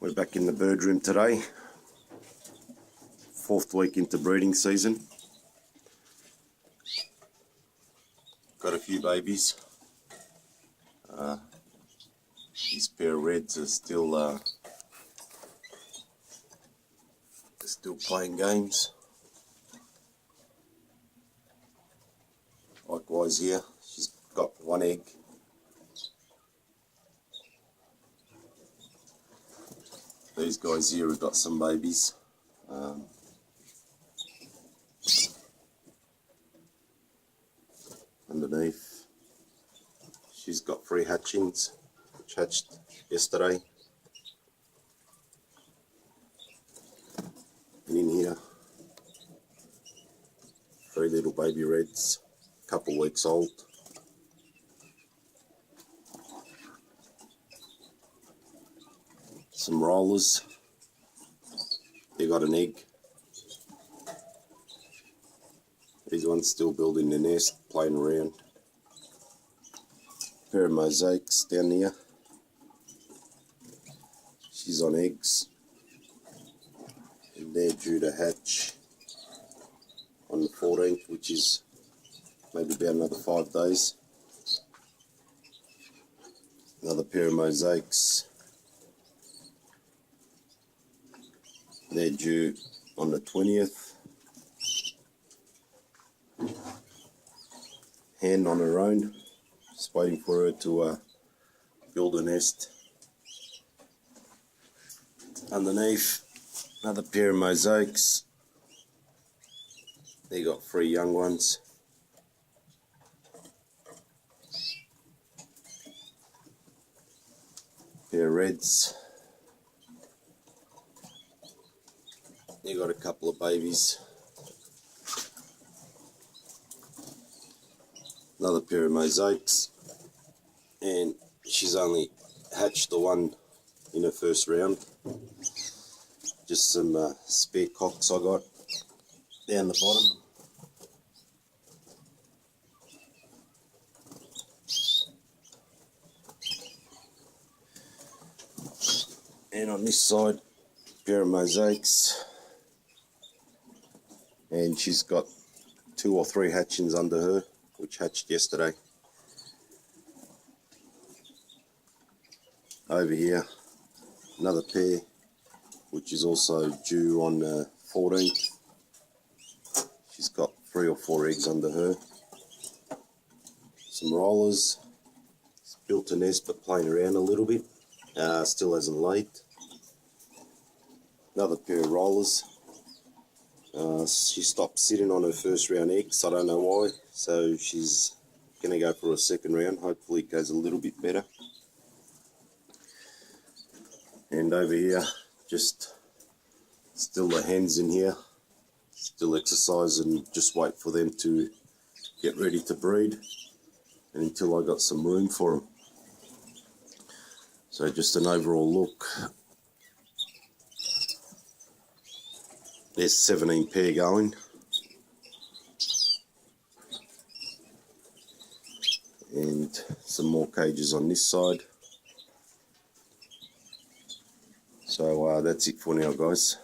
We're back in the bird room today, 4th week into breeding season. Got a few babies. These pair of reds are still playing games. Likewise here, she's got one egg. These guys here have got some babies. Underneath, she's got 3 hatchings, which hatched yesterday. And in here, 3 little baby reds, a couple weeks old. Some rollers, they got an egg. These ones still building their nest, playing around. Pair of mosaics down here. She's on eggs. And they're due to hatch on the 14th, which is maybe about another 5 days. Another pair of mosaics. They're due on the 20th. Hen on her own, just waiting for her to build a nest. Underneath, another pair of mosaics. They got 3 young ones. Pair of reds. They got a couple of babies. Another pair of mosaics, and she's only hatched the one in her first round. Just some spare cocks I got down the bottom. And on this side, a pair of mosaics, and she's got 2 or 3 hatchings under her, which hatched yesterday. Over here, another pair, which is also due on the 14th. She's got 3 or 4 eggs under her. Some rollers. It's built a nest but playing around a little bit. Still hasn't laid. Another pair of rollers. She stopped sitting on her first round eggs, I don't know why, so she's going to go for a second round. Hopefully it goes a little bit better. And over here, just still the hens in here, still exercise and just wait for them to get ready to breed, and until I got some room for them. So just an overall look. There's 17 pair going. And some more cages on this side. So that's it for now, guys.